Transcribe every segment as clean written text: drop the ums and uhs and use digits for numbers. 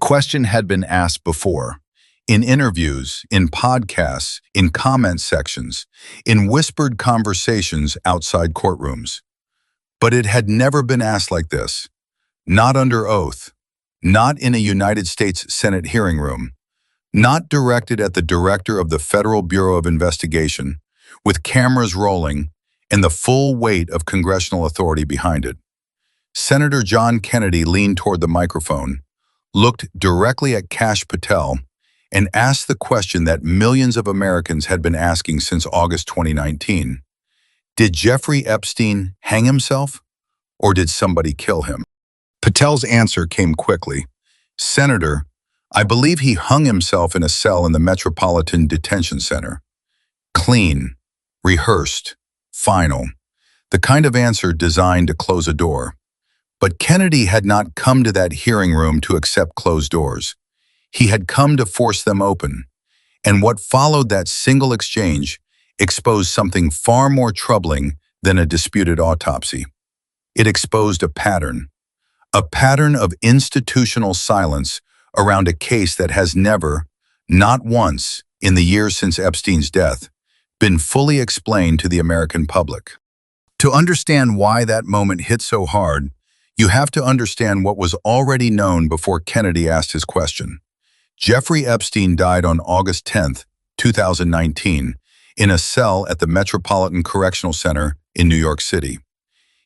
question had been asked before, in interviews, in podcasts, in comment sections, in whispered conversations outside courtrooms. But it had never been asked like this. Not under oath, not in a United States Senate hearing room, not directed at the director of the Federal Bureau of Investigation, with cameras rolling and the full weight of congressional authority behind it. Senator John Kennedy leaned toward the microphone, looked directly at Kash Patel, and asked the question that millions of Americans had been asking since August 2019. Did Jeffrey Epstein hang himself, or did somebody kill him? Patel's answer came quickly. Senator, I believe he hung himself in a cell in the Metropolitan Detention Center. Clean, rehearsed, final. The kind of answer designed to close a door. But Kennedy had not come to that hearing room to accept closed doors. He had come to force them open. And what followed that single exchange exposed something far more troubling than a disputed autopsy. It exposed a pattern of institutional silence around a case that has never, not once, in the years since Epstein's death, been fully explained to the American public. To understand why that moment hit so hard, you have to understand what was already known before Kennedy asked his question. Jeffrey Epstein died on August 10, 2019, in a cell at the Metropolitan Correctional Center in New York City.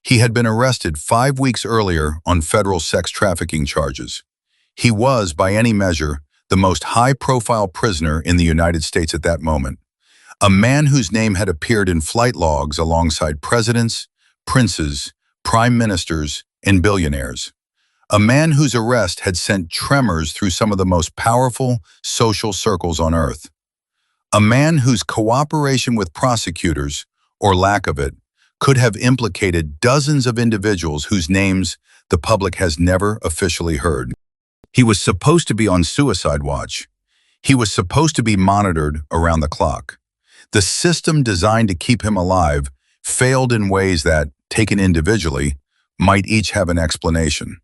He had been arrested 5 weeks earlier on federal sex trafficking charges. He was, by any measure, the most high-profile prisoner in the United States at that moment. A man whose name had appeared in flight logs alongside presidents, princes, prime ministers, and billionaires. A man whose arrest had sent tremors through some of the most powerful social circles on earth. A man whose cooperation with prosecutors, or lack of it, could have implicated dozens of individuals whose names the public has never officially heard. He was supposed to be on suicide watch. He was supposed to be monitored around the clock. The system designed to keep him alive failed in ways that, taken individually, might each have an explanation.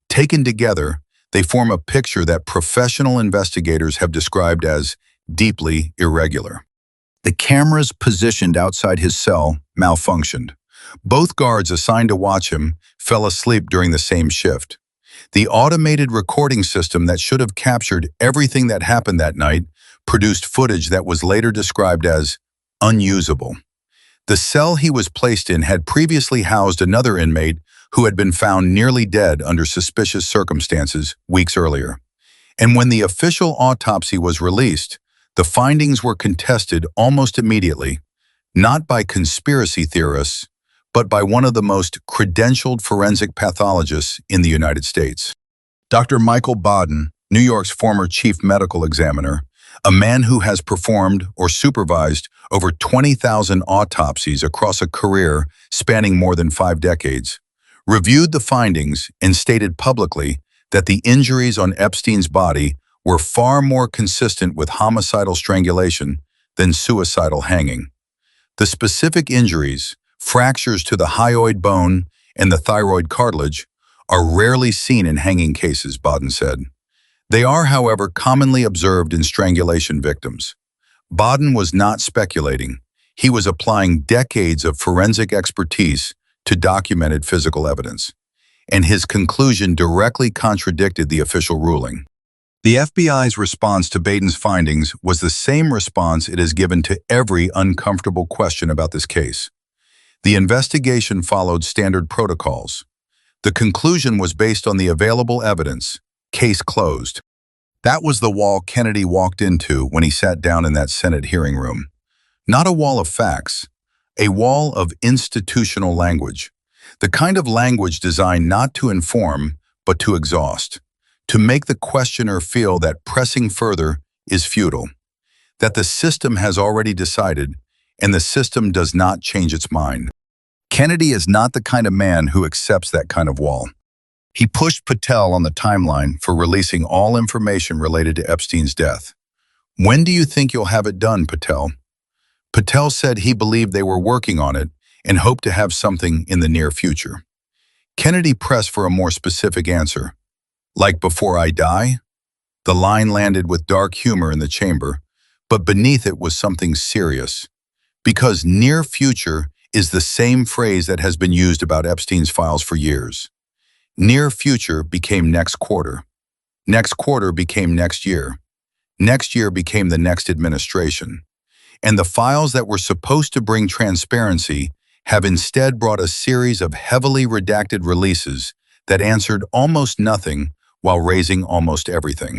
Taken together, they form a picture that professional investigators have described as deeply irregular. The cameras positioned outside his cell malfunctioned. Both guards assigned to watch him fell asleep during the same shift. The automated recording system that should have captured everything that happened that night produced footage that was later described as unusable. The cell he was placed in had previously housed another inmate who had been found nearly dead under suspicious circumstances weeks earlier. And when the official autopsy was released, the findings were contested almost immediately, not by conspiracy theorists, but by one of the most credentialed forensic pathologists in the United States. Dr. Michael Baden, New York's former chief medical examiner, a man who has performed or supervised over 20,000 autopsies across a career spanning more than 5 decades, reviewed the findings and stated publicly that the injuries on Epstein's body were far more consistent with homicidal strangulation than suicidal hanging. The specific injuries, fractures to the hyoid bone and the thyroid cartilage, are rarely seen in hanging cases, Baden said. They are, however, commonly observed in strangulation victims. Baden was not speculating. He was applying decades of forensic expertise to documented physical evidence, and his conclusion directly contradicted the official ruling. The FBI's response to Baden's findings was the same response it has given to every uncomfortable question about this case. The investigation followed standard protocols. The conclusion was based on the available evidence. Case closed. That was the wall Kennedy walked into when he sat down in that Senate hearing room. Not a wall of facts, a wall of institutional language. The kind of language designed not to inform, but to exhaust. To make the questioner feel that pressing further is futile, that the system has already decided, and the system does not change its mind. Kennedy is not the kind of man who accepts that kind of wall. He pushed Patel on the timeline for releasing all information related to Epstein's death. When do you think you'll have it done, Patel? Patel said he believed they were working on it and hoped to have something in the near future. Kennedy pressed for a more specific answer. Like before I die? The line landed with dark humor in the chamber, but beneath it was something serious. Because near future is the same phrase that has been used about Epstein's files for years. Near future became next quarter. Next quarter became next year. Next year became the next administration. And the files that were supposed to bring transparency have instead brought a series of heavily redacted releases that answered almost nothing while raising almost everything.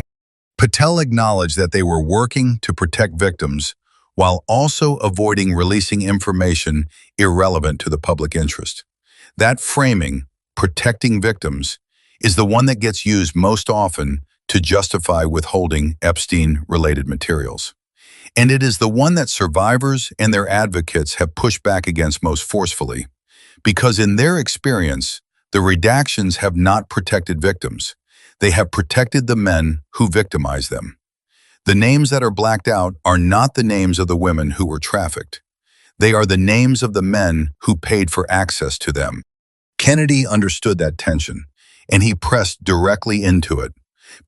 Patel acknowledged that they were working to protect victims while also avoiding releasing information irrelevant to the public interest. That framing, protecting victims, is the one that gets used most often to justify withholding Epstein-related materials. And it is the one that survivors and their advocates have pushed back against most forcefully, because in their experience, the redactions have not protected victims. They have protected the men who victimized them. The names that are blacked out are not the names of the women who were trafficked. They are the names of the men who paid for access to them. Kennedy understood that tension, and he pressed directly into it,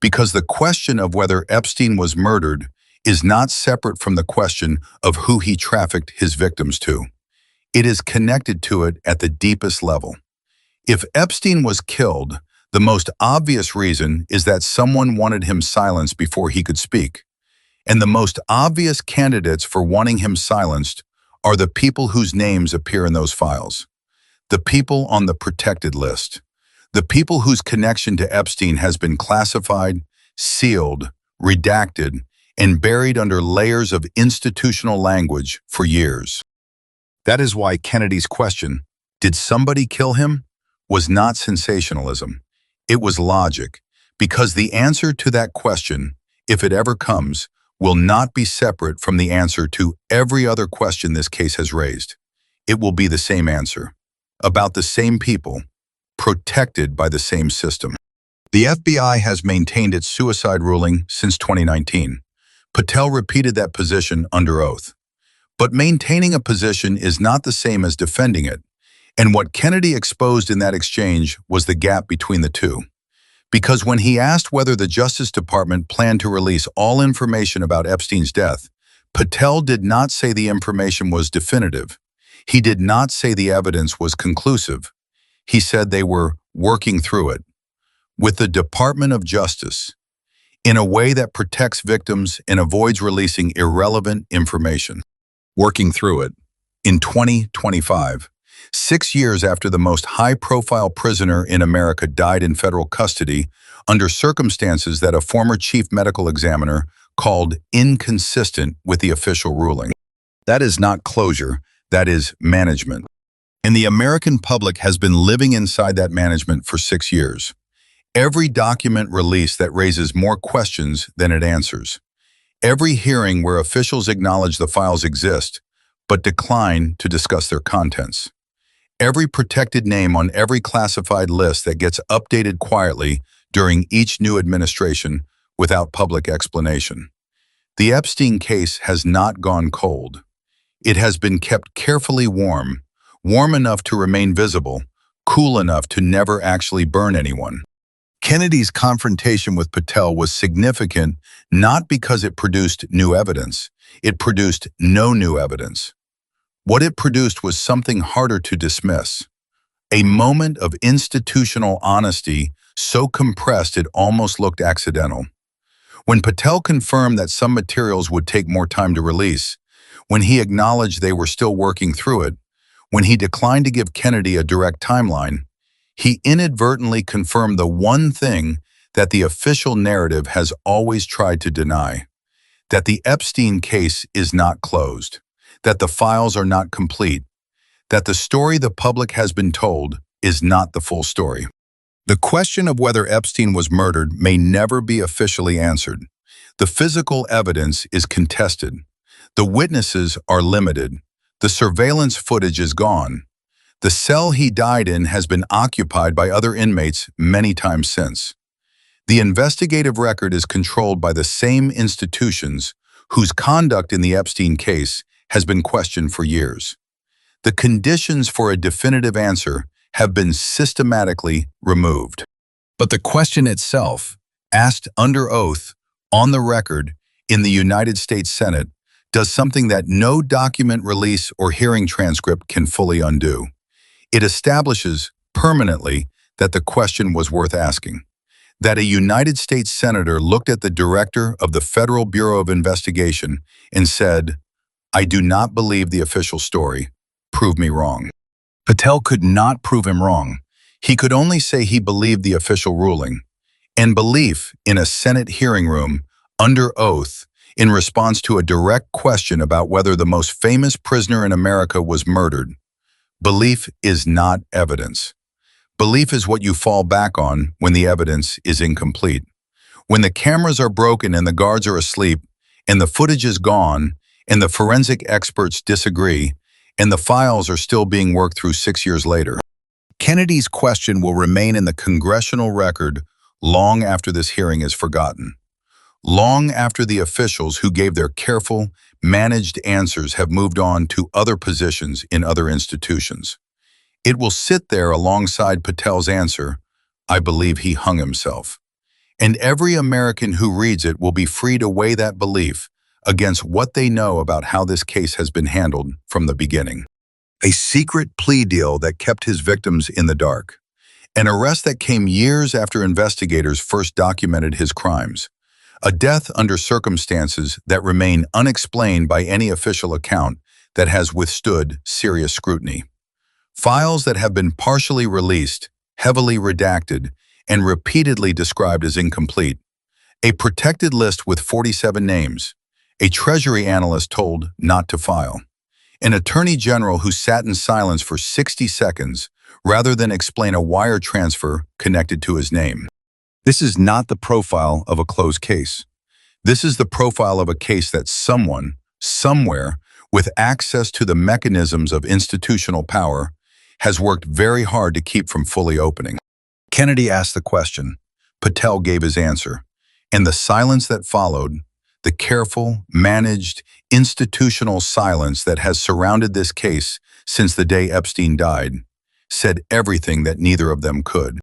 because the question of whether Epstein was murdered is not separate from the question of who he trafficked his victims to. It is connected to it at the deepest level. If Epstein was killed, the most obvious reason is that someone wanted him silenced before he could speak. And the most obvious candidates for wanting him silenced are the people whose names appear in those files. The people on the protected list. The people whose connection to Epstein has been classified, sealed, redacted, and buried under layers of institutional language for years. That is why Kennedy's question, "Did somebody kill him?" was not sensationalism. It was logic, because the answer to that question, if it ever comes, will not be separate from the answer to every other question this case has raised. It will be the same answer, about the same people, protected by the same system. The FBI has maintained its suicide ruling since 2019. Patel repeated that position under oath. But maintaining a position is not the same as defending it, and what Kennedy exposed in that exchange was the gap between the two. Because when he asked whether the Justice Department planned to release all information about Epstein's death, Patel did not say the information was definitive. He did not say the evidence was conclusive. He said they were working through it with the Department of Justice in a way that protects victims and avoids releasing irrelevant information. Working through it. In 2025, 6 years after the most high-profile prisoner in America died in federal custody under circumstances that a former chief medical examiner called inconsistent with the official ruling. That is not closure, that is management. And the American public has been living inside that management for 6 years. Every document released that raises more questions than it answers. Every hearing where officials acknowledge the files exist, but decline to discuss their contents. Every protected name on every classified list that gets updated quietly during each new administration without public explanation. The Epstein case has not gone cold. It has been kept carefully warm, warm enough to remain visible, cool enough to never actually burn anyone. Kennedy's confrontation with Patel was significant not because it produced new evidence. It produced no new evidence. What it produced was something harder to dismiss. A moment of institutional honesty so compressed it almost looked accidental. When Patel confirmed that some materials would take more time to release, when he acknowledged they were still working through it, when he declined to give Kennedy a direct timeline, he inadvertently confirmed the one thing that the official narrative has always tried to deny, that the Epstein case is not closed, that the files are not complete, that the story the public has been told is not the full story. The question of whether Epstein was murdered may never be officially answered. The physical evidence is contested. The witnesses are limited. The surveillance footage is gone. The cell he died in has been occupied by other inmates many times since. The investigative record is controlled by the same institutions whose conduct in the Epstein case has been questioned for years. The conditions for a definitive answer have been systematically removed. But the question itself, asked under oath, on the record, in the United States Senate, does something that no document release or hearing transcript can fully undo. It establishes, permanently, that the question was worth asking. That a United States Senator looked at the director of the Federal Bureau of Investigation and said, "I do not believe the official story. Prove me wrong." Patel could not prove him wrong. He could only say he believed the official ruling. And belief in a Senate hearing room, under oath, in response to a direct question about whether the most famous prisoner in America was murdered. Belief is not evidence. Belief is what you fall back on when the evidence is incomplete. When the cameras are broken and the guards are asleep, and the footage is gone, and the forensic experts disagree, and the files are still being worked through 6 years later. Kennedy's question will remain in the congressional record long after this hearing is forgotten. Long after the officials who gave their careful, managed answers have moved on to other positions in other institutions. It will sit there alongside Patel's answer, "I believe he hung himself." And every American who reads it will be free to weigh that belief against what they know about how this case has been handled from the beginning. A secret plea deal that kept his victims in the dark. An arrest that came years after investigators first documented his crimes. A death under circumstances that remain unexplained by any official account that has withstood serious scrutiny. Files that have been partially released, heavily redacted, and repeatedly described as incomplete. A protected list with 47 names. A Treasury analyst told not to file. An attorney general who sat in silence for 60 seconds rather than explain a wire transfer connected to his name. This is not the profile of a closed case. This is the profile of a case that someone, somewhere, with access to the mechanisms of institutional power, has worked very hard to keep from fully opening. Kennedy asked the question. Patel gave his answer. And the silence that followed, the careful, managed, institutional silence that has surrounded this case since the day Epstein died, said everything that neither of them could.